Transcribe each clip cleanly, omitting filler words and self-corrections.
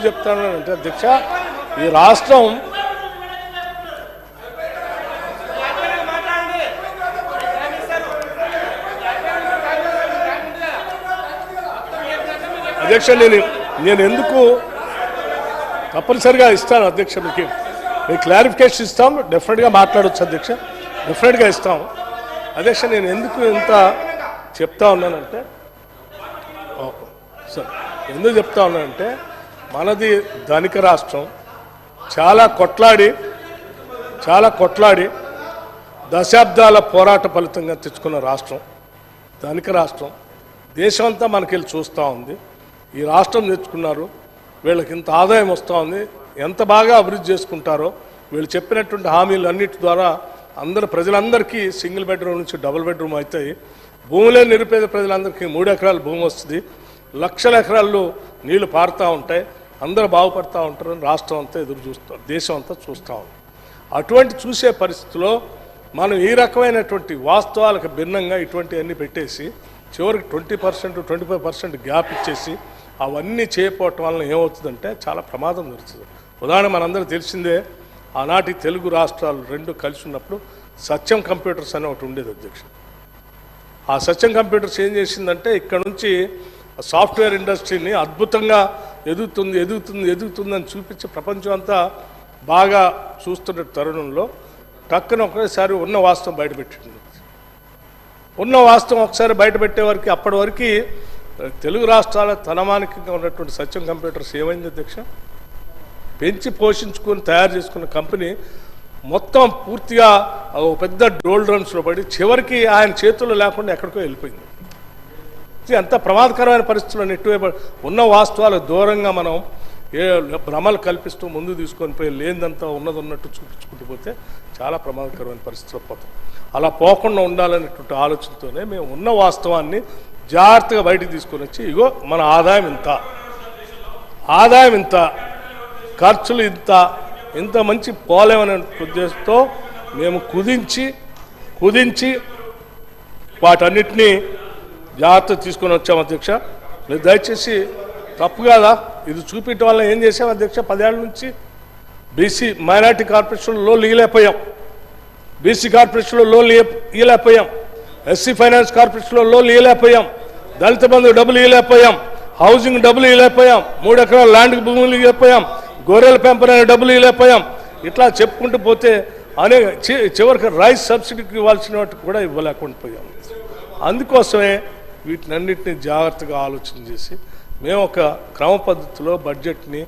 చెప్తానంటే అధ్యక్ష ఈ రాష్ట్రం అధ్యక్ష నేను ఎందుకు తప్పనిసరిగా ఇస్తాను అధ్యక్ష మీకు క్లారిఫికేషన్ ఇస్తాం డెఫినెట్గా మాట్లాడవచ్చు అధ్యక్ష డెఫినెట్గా ఇస్తాం అధ్యక్ష నేను ఎందుకు ఇంత చెప్తా ఉన్నానంటే సార్ ఎందుకు చెప్తా ఉన్నానంటే మనది ధనిక రాష్ట్రం చాలా కొట్లాడి దశాబ్దాల పోరాట ఫలితంగా తెచ్చుకున్న రాష్ట్రం ధనిక రాష్ట్రం దేశం అంతా మనకెళ్ళి చూస్తూ ఉంది ఈ రాష్ట్రం తెచ్చుకున్నారు వీళ్ళకి ఇంత ఆదాయం వస్తూ ఉంది ఎంత బాగా అభివృద్ధి చేసుకుంటారో వీళ్ళు చెప్పినటువంటి హామీలు అన్నిటి ద్వారా ప్రజలందరికీ సింగిల్ బెడ్రూమ్ నుంచి డబుల్ బెడ్రూమ్ అవుతాయి భూములే నిరుపేద ప్రజలందరికీ 3 ఎకరాల భూమి వస్తుంది లక్షల ఎకరాల్లో నీళ్లు పారుతూ ఉంటాయి అందరూ బాగుపడుతూ ఉంటారని రాష్ట్రం అంతా ఎదురు చూస్తాం దేశం అంతా చూస్తూ ఉంది అటువంటి చూసే పరిస్థితిలో మనం ఈ రకమైనటువంటి వాస్తవాలకు భిన్నంగా ఇటువంటివన్నీ పెట్టేసి చివరికి 20% 25% గ్యాప్ ఇచ్చేసి అవన్నీ చేయకపోవటం వలన ఏమవుతుందంటే చాలా ప్రమాదం జరుగుతుంది ఉదాహరణ మనందరూ తెలిసిందే ఆనాటి తెలుగు రాష్ట్రాలు రెండు కలిసి ఉన్నప్పుడు సత్యం కంప్యూటర్స్ అనే ఒకటి ఉండేది అధ్యక్ష ఆ సత్యం కంప్యూటర్స్ ఏం చేసిందంటే ఇక్కడ నుంచి సాఫ్ట్వేర్ ఇండస్ట్రీని అద్భుతంగా ఎదుగుతుంది అని చూపించి ప్రపంచం అంతా బాగా చూస్తున్న తరుణంలో టక్కున ఒకసారి ఉన్న వాస్తవం బయటపెట్టింది ఉన్న వాస్తవం ఒకసారి బయటపెట్టే వరకు అప్పటి వరకు తెలుగు రాష్ట్రాల తనమానికంగా ఉన్నటువంటి సత్యం కంప్యూటర్స్ ఏమైంది అధ్యక్ష పెంచి పోషించుకొని తయారు చేసుకున్న కంపెనీ మొత్తం పూర్తిగా పెద్ద డోల్ డ్రమ్స్లో పడి చివరికి ఆయన చేతుల్లో లేకుండా ఎక్కడికో వెళ్ళిపోయింది అంత ప్రమాదకరమైన పరిస్థితుల్లో నెట్టివైపు ఉన్న వాస్తవాలకు దూరంగా మనం భ్రమలు కల్పిస్తూ ముందు తీసుకొని పోయి లేదంతా ఉన్నట్టు చూపించుకుంటూ పోతే చాలా ప్రమాదకరమైన పరిస్థితుల్లో పోతాం అలా పోకుండా ఉండాలనేటువంటి ఆలోచనతోనే మేము ఉన్న వాస్తవాన్ని జాగ్రత్తగా బయటికి తీసుకొని వచ్చి ఇగో మన ఆదాయం ఇంత ఖర్చులు ఇంత మంచి పోలేమనే ఉద్దేశంతో మేము కుదించి వాటన్నిటినీ జాగ్రత్త తీసుకొని వచ్చాము అధ్యక్ష మీరు దయచేసి తప్పు కాదా ఇది చూపించడం వల్ల ఏం చేసాం అధ్యక్ష 10 ఏళ్ళ నుంచి బీసీ మైనార్టీ కార్పొరేషన్లో లోన్లు ఇవ్వలేకపోయాం బీసీ కార్పొరేషన్లో లోన్లు ఇవ్వలేకపోయాం ఎస్సీ ఫైనాన్స్ కార్పొరేషన్లో లోన్లు ఇవ్వలేకపోయాం దళిత బంధు డబ్బులు ఇవ్వలేకపోయాం హౌసింగ్ డబ్బులు ఇవ్వలేకపోయాం 3 ఎకరాల ల్యాండ్ భూములు ఇవ్వలేకపోయాం గొర్రెల పెంపనైన డబ్బులు ఇవ్వలేకపోయాం ఇట్లా చెప్పుకుంటూ పోతే అనేక చివరికి రైస్ సబ్సిడీకి ఇవ్వాల్సిన వాటికి కూడా ఇవ్వలేకుండా పోయాం అందుకోసమే వీటినన్నింటినీ జాగ్రత్తగా ఆలోచన చేసి మేము ఒక క్రమ పద్ధతిలో బడ్జెట్ని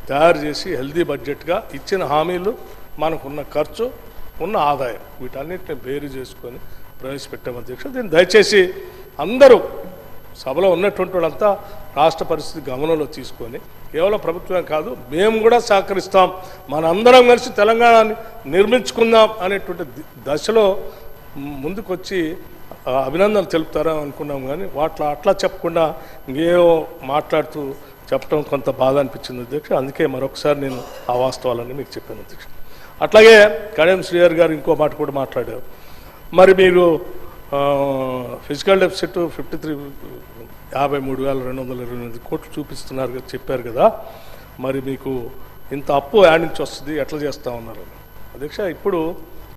తయారు చేసి హెల్దీ బడ్జెట్గా ఇచ్చిన హామీలు మనకున్న ఖర్చు ఉన్న ఆదాయం వీటన్నిటిని బేరు చేసుకొని ప్రవేశపెట్టాము అధ్యక్ష దీన్ని దయచేసి అందరూ సభలో ఉన్నటువంటి వాళ్ళంతా రాష్ట్ర పరిస్థితి గమనంలో తీసుకొని కేవలం ప్రభుత్వం కాదు మేము కూడా సహకరిస్తాం మనందరం కలిసి తెలంగాణని నిర్మించుకుందాం అనేటువంటి దశలో ముందుకొచ్చి అభినందనలు తెలుపుతారని అనుకున్నాం కానీ అట్లా చెప్పకుండా ఇంకేవో మాట్లాడుతూ చెప్పడం కొంత బాధ అనిపించింది అధ్యక్ష అందుకే మరొకసారి నేను ఆ వాస్తవాలన్నీ మీకు చెప్పాను అధ్యక్ష అట్లాగే కడియం శ్రీహరి గారు ఇంకో మాట కూడా మాట్లాడారు మరి మీరు ఫిజికల్ డెఫిసిట్ 53,228 కోట్లు చూపిస్తున్నారు చెప్పారు కదా మరి మీకు ఇంత అప్పు యాడ్ నుంచి వస్తుంది ఎట్లా చేస్తా ఉన్నారు అధ్యక్ష ఇప్పుడు